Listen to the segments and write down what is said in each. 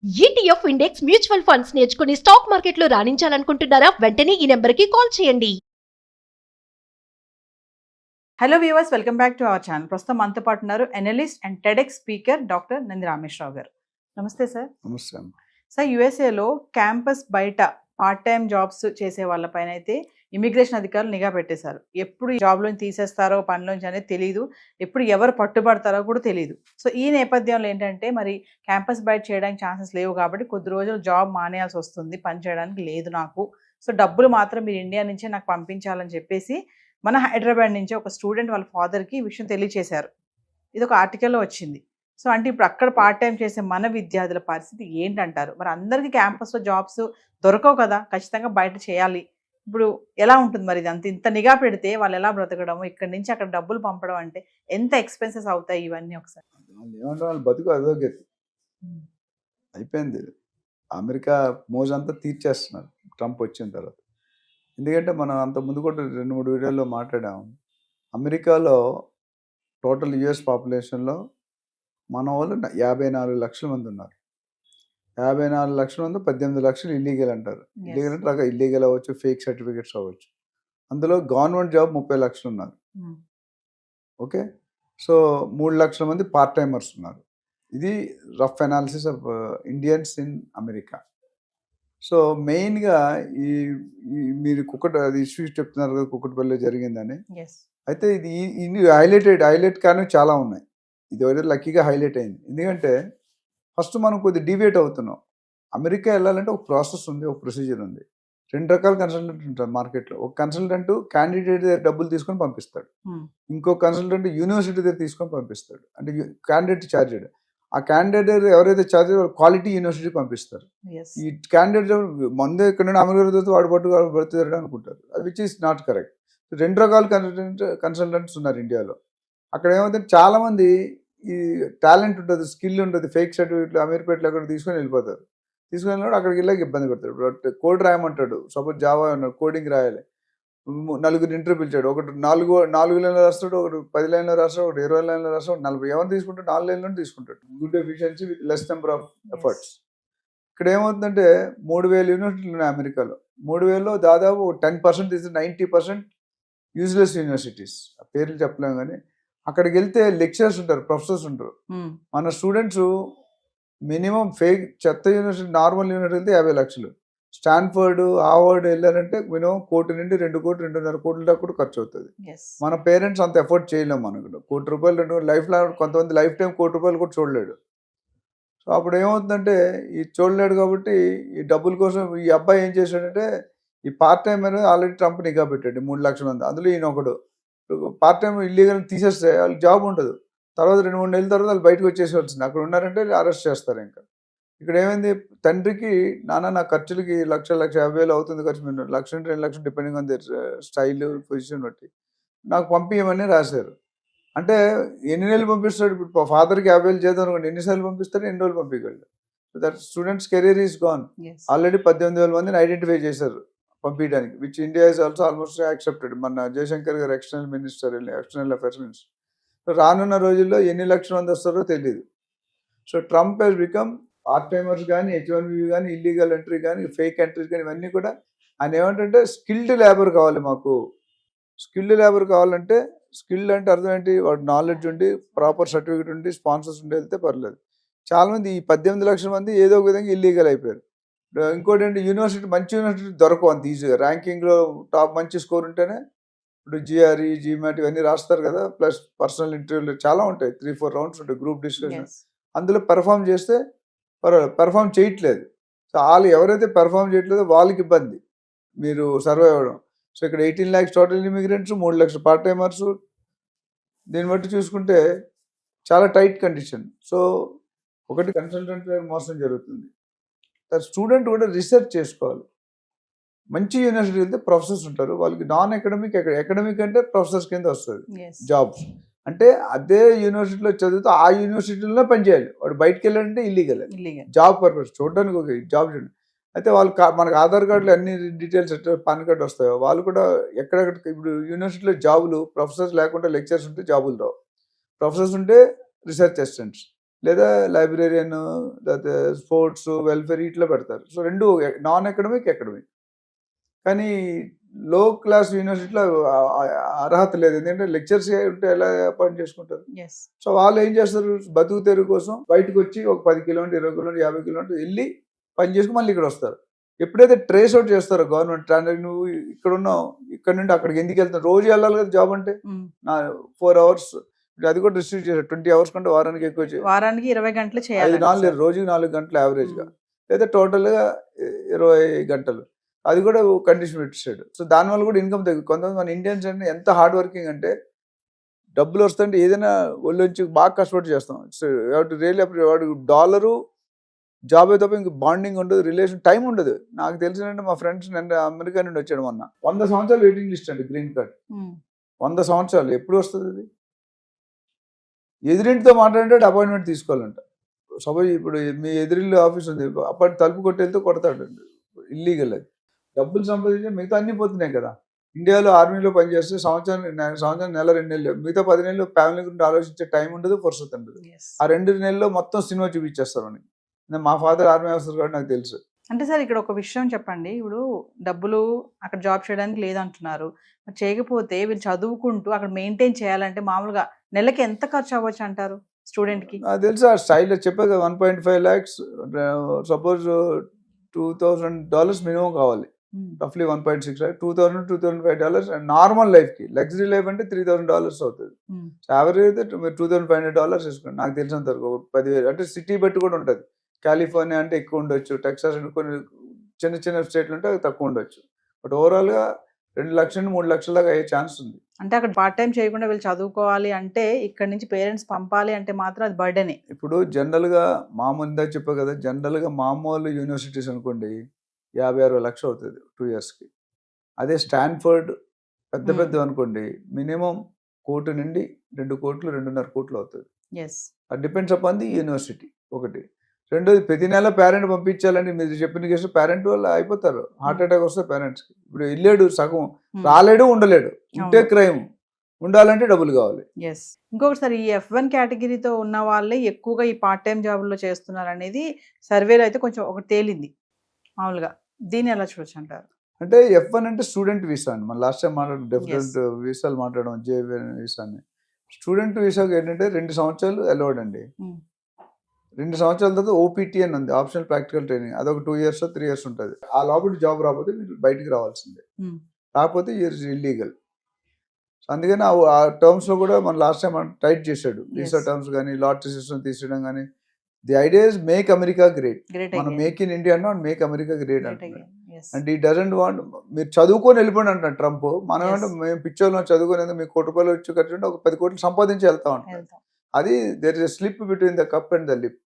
ETF index mutual funds నేర్చుకుని stock మార్కెట్లో రాణించాలనుకుంటున్నారా? వెంటనే ఈ నెంబర్కి కాల్ చేయండి. Hello viewers, welcome back to our channel. ప్రస్తుతం మనతో పాటు ఉన్నారు analyst and TEDx speaker doctor Nandi Rameshwar Rao గారు. నమస్తే సార్. నమస్తే. సార్, యుఎస్ఏలో క్యాంపస్ బయట పార్ట్ టైం జాబ్స్ చేసే వాళ్ళపైన అయితే ఇమిగ్రేషన్ అధికారులు నిఘా పెట్టేశారు. ఎప్పుడు ఈ జాబ్లోంచి తీసేస్తారో పనిలోంచి అనేది తెలియదు, ఎప్పుడు ఎవరు పట్టుబడతారో కూడా తెలియదు. సో ఈ నేపథ్యంలో ఏంటంటే మరి క్యాంపస్ బయట చేయడానికి ఛాన్సెస్ లేవు కాబట్టి కొద్ది రోజులు జాబ్ మానేయాల్సి వస్తుంది, పని చేయడానికి లేదు నాకు. సో డబ్బులు మాత్రం మీరు ఇండియా నుంచే నాకు పంపించాలని చెప్పేసి మన హైదరాబాద్ నుంచి ఒక స్టూడెంట్ వాళ్ళ ఫాదర్కి ఈ విషయం తెలియచేశారు. ఇది ఒక ఆర్టికల్లో వచ్చింది. సో అంటే ఇప్పుడు అక్కడ పార్ట్ టైం చేసే మన విద్యార్థుల పరిస్థితి ఏంటంటారు? మరి అందరికీ క్యాంపస్లో జాబ్స్ దొరకవు కదా, ఖచ్చితంగా బయట చేయాలి. ఇప్పుడు ఎలా ఉంటుంది మరి? ఇది అంత ఇంత నిఘా పెడితే వాళ్ళు ఎలా బ్రతకడము, ఇక్కడ నుంచి అక్కడ డబ్బులు పంపడం అంటే ఎంత ఎక్స్పెన్సెస్ అవుతాయి ఇవన్నీ ఒకసారి? ఏమంటే వాళ్ళు బతుకు అధోగతి అయిపోయింది. అమెరికా మోజంతా తీర్చేస్తున్నారు ట్రంప్ వచ్చిన తర్వాత. ఎందుకంటే మనం అంత ముందు కూడా 2-3 వీడియోల్లో మాట్లాడాం. అమెరికాలో టోటల్ యుఎస్ పాపులేషన్లో మన వాళ్ళు 54 లక్షల మంది ఉన్నారు. 54 లక్షల మంది 18 లక్షలు ఇల్లీగల్ అంటారు. ఇల్లీగల్ అంటే రక ఇల్లీగల్ అవ్వచ్చు, ఫేక్ సర్టిఫికేట్స్ అవ్వచ్చు. అందులో గవర్నమెంట్ జాబ్ 30 లక్షలు ఉన్నారు. ఓకే, సో 3 లక్షల మంది పార్ట్ టైమర్స్ ఉన్నారు. ఇది rough analysis of Indians in America. So మెయిన్గా ఈ మీరు అది ఇష్యూ చెప్తున్నారు కదా, కుక్కటిపల్లిలో జరిగిందని. అయితే ఇది హైలైట్ కానీ చాలా ఉన్నాయి. ఇది ఒకటి లక్కీగా హైలైట్ అయింది. ఎందుకంటే ఫస్ట్ మనం కొద్దిగా డివేట్ అవుతున్నాం. అమెరికా వెళ్ళాలంటే ఒక ప్రాసెస్ ఉంది, ఒక ప్రొసీజర్ ఉంది. 2 రకాల కన్సల్టెంట్ ఉంటారు మార్కెట్లో. ఒక కన్సల్టెంట్ క్యాండిడేట్ దగ్గర డబ్బులు తీసుకొని పంపిస్తాడు, ఇంకో కన్సల్టెంట్ యూనివర్సిటీ దగ్గర తీసుకొని పంపిస్తాడు. అంటే క్యాండిడేట్ ఛార్జెడ్. ఆ క్యాండిడేట్ ఎవరైతే ఛార్జ్ క్వాలిటీ యూనివర్సిటీ పంపిస్తారు. ఈ క్యాండిడేట్ మందే ఇక్కడ నుండి అమెరికా వాడు పడుతుంది అనుకుంటారు, విచ్ ఈస్ నాట్ కరెక్ట్. 2 రకాల కన్సల్టెంట్స్ ఉన్నారు ఇండియాలో. అక్కడ ఏమవుతుంది, చాలామంది ఈ టాలెంట్ ఉంటుంది, స్కిల్ ఉంటుంది, ఫేక్ సర్టిఫికేట్లు అమీర్పేటలో అక్కడ తీసుకొని వెళ్ళిపోతారు. తీసుకొని వెళ్ళినప్పుడు అక్కడికి వెళ్ళాక ఇబ్బంది పెడతాడు. కోడ్ రాయమంటాడు, సపోజ్ జావా అన్నాడు, కోడింగ్ రాయాలి. 4 ఇంటర్వ్యూ పిలిచాడు. ఒకటి 4 లైన్లో రాస్తాడు, ఒకటి 10 లైన్లో రాస్తాడు, ఒకటి 20 లైన్లో రాస్తాడు, 40. ఎవరు తీసుకుంటాడు? 4 లైన్లో తీసుకుంటాడు. Good efficiency with less number of efforts. ఇక్కడ ఏమవుతుందంటే 3000 యూనివర్సిటీలు ఉన్నాయి అమెరికాలో. 3000లో దాదాపు 10% తీసి 90% యూజ్లెస్ యూనివర్సిటీస్. ఆ పేర్లు చెప్పలేము కానీ అక్కడికి వెళ్తే లెక్చరర్స్ ఉంటారు, ప్రొఫెసర్స్ ఉంటారు. మన స్టూడెంట్స్ మినిమం ఫేక్ చెత్త యూనివర్సిటీ, నార్మల్ యూనివర్సిటీ వెళ్తే 50 లక్షలు. స్టాన్ఫర్డ్, హార్వర్డ్ వెళ్ళారంటే మినిమం 1 కోటి నుండి 2 కోట్లు 2.5 కోట్ల దాకా కూడా ఖర్చు అవుతుంది. మన పేరెంట్స్ అంత ఎఫర్ట్ చేయలేము. మనకు 1 కోటి రూపాయలు 2 లైఫ్ లాంగ్, కొంతమంది లైఫ్ టైం 1 కోటి రూపాయలు కూడా చూడలేడు. సో అప్పుడు ఏమవుతుందంటే ఈ చూడలేడు కాబట్టి ఈ డబ్బుల కోసం ఈ అబ్బాయి ఏం చేశాడంటే ఈ పార్ట్ టైం అనేది ఆల్రెడీ ట్రంప్ నిఘా పెట్టాడు 3 లక్షల మంది. అందులో ఈయన ఒకడు. పార్ట్ టైం ఇల్లీగల్ తీసేస్తే వాళ్ళకి జాబ్ ఉండదు. తర్వాత 2-3 నెలల తర్వాత వాళ్ళు బయటకు వచ్చేసేవాల్సింది. అక్కడ ఉన్నారంటే అరెస్ట్ చేస్తారు. ఇంకా ఇక్కడ ఏమైంది, తండ్రికి నా ఖర్చులకి 1,50,000 అవుతుంది ఖర్చు, మీరు 1,00,000-2 లక్షలు depending on their style position బట్టి నాకు పంపించమని రాశారు. అంటే ఎన్ని నెలలు పంపిస్తాడు? ఇప్పుడు ఫాదర్కి 50,000 చేద్దాం అనుకోండి, ఎన్నిసార్లు పంపిస్తాడు, ఎన్ని రోజులు పంపించగలడు? That students career is gone. Already 18,000 మందిని ఐడెంటిఫై చేశారు పంపించడానికి, which India is also almost accepted. మన జయశంకర్ గారు external minister, external affairs minister. రానున్న రోజుల్లో ఎన్ని లక్షల మంది వస్తారో తెలియదు. So Trump he's become part timers కానీ, H1B కానీ, ఇల్లీగల్ ఎంట్రీ కానీ, ఫేక్ ఎంట్రీస్ కానీ, ఇవన్నీ కూడా ఆయన ఏమంటే స్కిల్డ్ లేబర్ కావాలి మాకు. స్కిల్డ్ లేబర్ కావాలంటే, స్కిల్డ్ అంటే అర్థం ఏంటి? వాడు నాలెడ్జ్ ఉండి, ప్రాపర్ సర్టిఫికేట్ ఉండి, స్పాన్సర్స్ ఉండి వెళ్తే పర్లేదు. చాలామంది ఈ 18 లక్షల మంది ఏదో ఒక విధంగా ఇల్లీగల్ అయిపోయారు. ఇంకోటి ఏంటి, యూనివర్సిటీ మంచి యూనివర్సిటీ దొరకవు అంత ఈజీగా. ర్యాంకింగ్లో టాప్ మంచి స్కోర్ ఉంటేనే ఇప్పుడు GRE, GMAT ఇవన్నీ రాస్తారు కదా, ప్లస్ పర్సనల్ ఇంటర్వ్యూలు చాలా ఉంటాయి, 3-4 రౌండ్స్ ఉంటాయి, గ్రూప్ డిస్కషన్. అందులో పెర్ఫామ్ చేస్తే పర్వాలేదు. పెర్ఫామ్ చేయట్లేదు. సో వాళ్ళు ఎవరైతే పెర్ఫామ్ చేయట్లేదో వాళ్ళకి ఇబ్బంది మీరు సర్వైవ్ అవ్వడం. సో ఇక్కడ 18 lakhs టోటల్ ఇమిగ్రెంట్స్, 3 లక్షల పార్ట్ టైమర్స్. దీన్ని బట్టి చూసుకుంటే చాలా టైట్ కండిషన్. సో ఒకటి కన్సల్టెంట్ మోసం జరుగుతుంది. స్టూడెంట్ కూడా రీసెర్చ్ చేసుకోవాలి. మంచి యూనివర్సిటీ వెళ్తే ప్రొఫెసర్స్ ఉంటారు, వాళ్ళకి నాన్ అకాడమిక్, అకాడమిక్ అంటే ప్రొఫెసర్స్ కింద వస్తుంది జాబ్స్. అంటే అదే యూనివర్సిటీలో చదివితే ఆ యూనివర్సిటీలో పనిచేయాలి. వాడు బయటకు వెళ్ళాలంటే ఇల్లీగల్ జాబ్ పర్పస్ చూడడానికి ఒక జాబ్ చూడండి. అయితే వాళ్ళు మనకు ఆధార్ కార్డులో అన్ని డీటెయిల్స్ పాన్ కార్డు వస్తాయో వాళ్ళు కూడా ఎక్కడెక్కడ. ఇప్పుడు యూనివర్సిటీలో జాబులు ప్రొఫెసర్స్ లేకుండా లెక్చర్స్ ఉంటే జాబులు రావు, ప్రొఫెసర్స్ ఉంటే రీసెర్చ్ అసిస్టెంట్స్. లేదా లైబ్రేరియన్, లేకపోతే స్పోర్ట్స్, వెల్ఫేర్ ఇట్లా పెడతారు. So 2 non academic, academic. కానీ లో క్లాస్ యూనివర్సిటీలో అర్హత లేదు. ఎందుకంటే లెక్చర్స్ ఉంటే ఎలా అపాయింట్ చేసుకుంటారు? ఎస్. సో వాళ్ళు ఏం చేస్తారు, బతుకు తెరువు కోసం బయటకు వచ్చి ఒక 10 కిలోమీటర్, 20 కిలోమీటర్, 50 కిలోమీటర్ వెళ్ళి పని చేసుకుని మళ్ళీ ఇక్కడ వస్తారు. ఎప్పుడైతే ట్రేస్ అవుట్ చేస్తారో గవర్నమెంట్, నువ్వు ఇక్కడ ఉన్నావు, ఇక్కడ నుండి అక్కడికి ఎందుకు వెళ్తావు, రోజు వెళ్ళాలి కదా జాబ్ అంటే, 4 hours, అది కూడా రిస్ట్రిక్ట్ చేశారు. 20 hours కంటే వారానికి ఎక్కువ వారానికి 20 గంటలు చేయాలి, 4 రోజుకి 4 గంటలు యావరేజ్గా, లేదా టోటల్గా 20 గంటలు. అది కూడా కండిషన్ పెట్టాడు. సో దానివల్ల కూడా ఇన్కమ్ తగ్గుతుంది. కొంతమంది మన ఇండియన్స్ అంటే ఎంత హార్డ్ వర్కింగ్ అంటే, డబ్బులు వస్తుంటే ఏదైనా ఒళ్ళొంచి బాగా కష్టపడి చేస్తాం. సో రియల్లీ వాడు డాలరు జాబ్ అయితే తప్ప ఇంక బాండింగ్ ఉండదు, రిలేషన్, టైం ఉండదు. నాకు తెలిసినంటే మా ఫ్రెండ్స్ నిన్న అమెరికా నుండి వచ్చాడు మొన్న, 100 సంవత్సరాలు వెయిటింగ్ లిస్ట్ అండి గ్రీన్ కార్డ్. 100 సంవత్సరాలు ఎప్పుడు వస్తుంది అది? ఎదురింటితో మాట్లాడే అపాయింట్మెంట్ తీసుకోవాలంట. సపోజ్ ఇప్పుడు మీ ఎదురిల్లు ఆఫీస్ ఉంది, అప్పటి తలుపు కొట్టేళ్తే కొడతాడు, ఇల్లీగల్ అది. డబ్బులు సంపాదించి మిగతా అన్ని పోతున్నాయి కదా. ఇండియాలో ఆర్మీలో పనిచేస్తే సంవత్సరం నెల 2 నెలలు, మిగతా 10 నెలలు ఫ్యామిలీ గురించి ఆలోచించే టైం ఉండదు, ఫుర్సత్ ఉండదు. ఆ 2 నెలల్లో మొత్తం సినిమా చూపించేస్తారు అని. మా ఫాదర్ ఆర్మీ ఆఫీసర్ కాబట్టి నాకు తెలుసు. అంటే సార్ ఇక్కడ ఒక విషయం చెప్పండి, ఇప్పుడు డబ్బులు అక్కడ జాబ్ చేయడానికి లేదంటున్నారు, చేయకపోతే వీళ్ళు చదువుకుంటూ అక్కడ మెయింటైన్ చేయాలంటే మామూలుగా నెలకి ఎంత ఖర్చు అవ్వచ్చు అంటారు స్టూడెంట్ కి? నాకు తెలుసు ఆ స్టైల్లో చెప్పే కదా, 1.5 lakhs, సపోజ్ $2,000 మినిమం కావాలి, రఫ్లీ 1.6 lakh, $2,000-$2,500 నార్మల్ లైఫ్ కి. లగ్జరీ లైఫ్ అంటే $3,000 అవుతుంది. యావరేజ్ అయితే మీరు $2,500 వేసుకోండి. నాకు తెలిసినంత వరకు 10,000, అంటే సిటీ బట్టి కూడా ఉంటుంది. కాలిఫోర్నియా అంటే ఎక్కువ ఉండొచ్చు, టెక్సాస్ అంటే కొన్ని చిన్న చిన్న స్టేట్లు అంటే తక్కువ ఉండొచ్చు. బట్ ఓవరాల్ గా 2 లక్షలు 3 లక్షల దాకా అయ్యే ఛాన్స్ ఉంది. అంటే అక్కడ పార్ట్ టైం చేయకుండా వీళ్ళు చదువుకోవాలి అంటే, ఇక్కడ నుంచి పేరెంట్స్ పంపాలి అంటే మాత్రం అది బర్డెనే. ఇప్పుడు జనరల్ గా మామూలు ఇందా చెప్పా కదా, జనరల్ గా మామూలు యూనివర్సిటీస్ అనుకోండి 50-60 లక్షలు అవుతుంది 2 years కి. అదే స్టాన్ఫర్డ్ పెద్ద అనుకోండి మినిమం 1 కోటి నుండి 2 కోట్లు 2.5 కోట్లు అవుతుంది. అది డిపెండ్స్ అపాన్ ది యూనివర్సిటీ. ఒకటి. రెండోది, ప్రతి నెల పేరెంట్ పంపించాలని మీరు చెప్పిన కేసు పేరెంట్ వాళ్ళు అయిపోతారు, హార్ట్ అటాక్ వస్తే పేరెంట్స్కి. ఇప్పుడు వెళ్ళాడు సగం, రాలేడు, ఉండలేడు, ఉంటే క్రైమ్, ఉండాలంటే డబ్బులు కావాలి. ఇంకొకసారి ఈ F1 కేటగిరీతో ఉన్న వాళ్ళే ఎక్కువగా ఈ పార్ట్ టైం జాబుల్లో చేస్తున్నారు అనేది సర్వేలో అయితే కొంచెం ఒకటి తేలింది మామూలుగా. దీన్ని ఎలా చూడొచ్చు అంటారు? అంటే F1 అంటే స్టూడెంట్ వీసా అండి. మన లాస్ట్ టైం మాట్లాడడం డిఫరెంట్ వీసాలు మాట్లాడడం, JV వీసా అని. స్టూడెంట్ వీసాకి ఏంటంటే 2 సంవత్సరాలు అలౌడ్ అండి. 2 సంవత్సరాల తర్వాత OPT అని ఉంది, ఆప్షనల్ ప్రాక్టికల్ ట్రైనింగ్. అదొక 2 years 3 years ఉంటుంది. ఆ లోపల జాబ్ రాకపోతే మీరు బయటికి రావాల్సిందే, రాకపోతే ఇయర్ ఇల్లీగల్. అందుకని ఆ టర్మ్స్ లో కూడా మన లాస్ట్ టైం టైట్ చేశాడు వీసా టర్మ్స్ కానీ, లాటరీ సిస్టమ్ తీసేయడం కానీ. The idea is make America great. మనం మేక్ ఇన్ ఇండియా అన్నా మేక్ అమెరికా గ్రేట్ అంటున్నాడు. అండ్ ఈ డజంట్ వాంట్ మీరు చదువుకొని వెళ్ళిపోండి అంటాడు ట్రంప్. మనం అంటే మేము పిచ్చోళ్ళం చదువుకునేది, మీకు ₹1 కోటి వచ్చి ఖర్చు ఉంటే ఒక 10 కోట్లు సంపాదించి వెళ్తా ఉంటాం. అది there is a slip between the cup and the lip.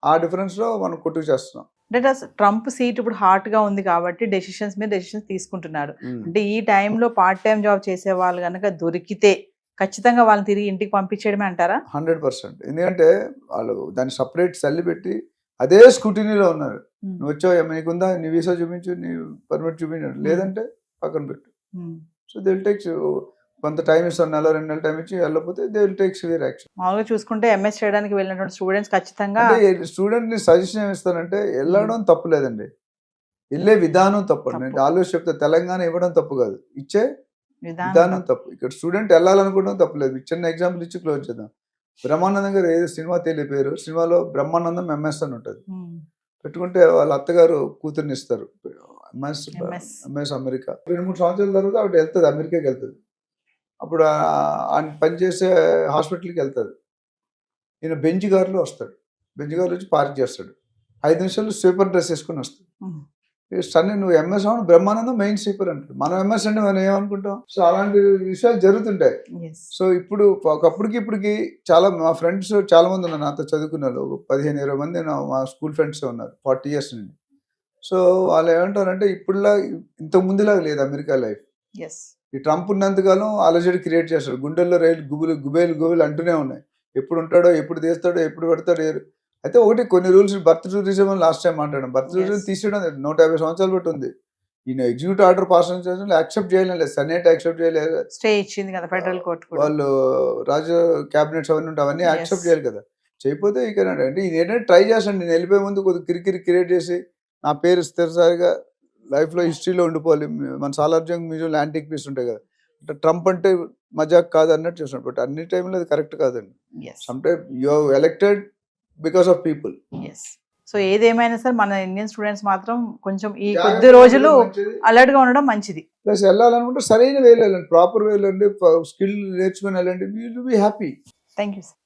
ఆ డిఫరెన్స్ లో మనం కొట్టుకు చేస్తున్నాం. అంటే ట్రంప్ సీట్ ఇప్పుడు హాట్ గా ఉంది కాబట్టి డెసిషన్స్ మీద డెసిషన్స్ తీసుకుంటున్నాడు. అంటే ఈ టైంలో పార్ట్ టైం జాబ్ చేసే వాళ్ళు కనుక దొరికితే ఖచ్చితంగా వాళ్ళని తిరిగి ఇంటికి పంపించేయడమే అంటారా? 100%. ఎందుకంటే వాళ్ళు దాన్ని సపరేట్ సెల్ పెట్టి అదే స్కూటీనీలో ఉన్నారు. నువ్వు వచ్చావు, నీకుందా, నీ వీసా చూపించు, నీ పర్మిట్ చూపించాడు, లేదంటే పక్కన పెట్టు. సో దే విల్ టేక్ కొంత టైం ఇస్తాను, 1-2 నెలలు టైం ఇచ్చి వెళ్ళకపోతే they will take severe action. మామూలుగా చూసుకుంటే MS చేయడానికి వెళ్ళినటువంటి స్టూడెంట్స్ ఖచ్చితంగా స్టూడెంట్ ని సజెషన్ ఏమిస్తానంటే, వెళ్ళడం తప్పు లేదండి, వెళ్ళే విధానం తప్పు. నేను ఆలోచన చెప్తా, తెలంగాణ ఇవ్వడం తప్పు కాదు, ఇచ్చే విధానం తప్పు. ఇక్కడ స్టూడెంట్ వెళ్ళాలనుకోవడం తప్పులేదు. చిన్న ఎగ్జాంపుల్ ఇచ్చి క్లోజ్ చేద్దాం. బ్రహ్మానందం గారు ఏదో సినిమా తెలియపోయారు, సినిమాలో బ్రహ్మానందం MS అని ఉంటుంది. పెట్టుకుంటే వాళ్ళ అత్తగారు కూతుర్ని ఇస్తారు, MS అమెరికా. 2-3 సంవత్సరాల తర్వాత ఆవిడ వెళ్తుంది, అమెరికాకి వెళ్తుంది. అప్పుడు ఆయన పనిచేసే హాస్పిటల్కి వెళ్తుంది. ఈయన బెంచ్ కారులో వస్తాడు, బెంచ్ కారులో వచ్చి పార్క్ చేస్తాడు. 5 నిమిషాలు స్వీపర్ డ్రెస్ వేసుకుని వస్తాడు. సన్నీ నువ్వు MS అవును, బ్రహ్మానందం మెయిన్ స్వీపర్ అంటాడు. మనం MS అంటే మనం ఏమనుకుంటాం? సో అలాంటి విషయాలు జరుగుతుంటాయి. సో ఇప్పుడు ఒకప్పటికి ఇప్పటికి చాలా మా ఫ్రెండ్స్ చాలా మంది ఉన్నారు నాతో చదువుకున్న వాళ్ళు, 15-20 మంది మా స్కూల్ ఫ్రెండ్స్ ఉన్నారు 40 years నుండి. సో వాళ్ళు ఏమంటారంటే, ఇప్పుడులా ఇంతకు ముందులాగా లేదు అమెరికా లైఫ్. ఈ ట్రంప్ ఉన్నంతకాలం అలజడి క్రియేట్ చేస్తాడు, గుండెల్లో రైలు గుబేలు అంటూనే ఉన్నాయి. ఎప్పుడు ఉంటాడో, ఎప్పుడు తీస్తాడో, ఎప్పుడు పెడతాడో. అయితే ఒకటి, కొన్ని రూల్స్, బర్త్ టూరిజం అని లాస్ట్ టైం మాట్లాడడం, బర్త్ టూరిజం తీసేయడం 150 సంవత్సరాలు బట్టి ఉంది. ఈయన ఎగ్జిక్యూటివ్ ఆర్డర్ పాస్ యాక్సెప్ట్ చేయలేదు, సెనేట్ యాక్సెప్ట్ చేయలేదు, స్టే ఇచ్చింది కదా ఫెడరల్ కోర్టు, వాళ్ళు రాజు క్యాబినెట్స్ అవన్నీ ఉంటే అవన్నీ యాక్సెప్ట్ చేయాలి కదా. చేయకపోతే ఇక అంటే ఈయన ఏంటంటే ట్రై చేస్తాను, నేను వెళ్ళిపోయే ముందు కొద్దిగా కిరికిరి క్రియేట్ చేసి నా పేరు స్థిరసారిగా లైఫ్లో హిస్టరీలో ఉండిపోవాలి. మన సాలార్జంగ్ మ్యూజియంలో యాంటిక్ పీస్ ఉంటాయి కదా, అంటే ట్రంప్ అంటే మజాక్ కాదు అన్నట్టు చూస్తున్నాడు. బట్ అన్ని టైంలో అది కరెక్ట్ కాదండి. Some time you elected because of people. So ఏదేమైనా సరే మన ఇండియన్ స్టూడెంట్స్ మాత్రం కొంచెం ఈ కొద్ది రోజులు అలర్ట్ గా ఉండడం మంచిది. ప్లస్ వెళ్ళాలనుకుంటే సరైన వేలు వెళ్ళండి, ప్రాపర్ వేలు వెళ్ళండి, స్కిల్ నేర్చుకుని వెళ్ళండి, you will be happy. Thank you sir.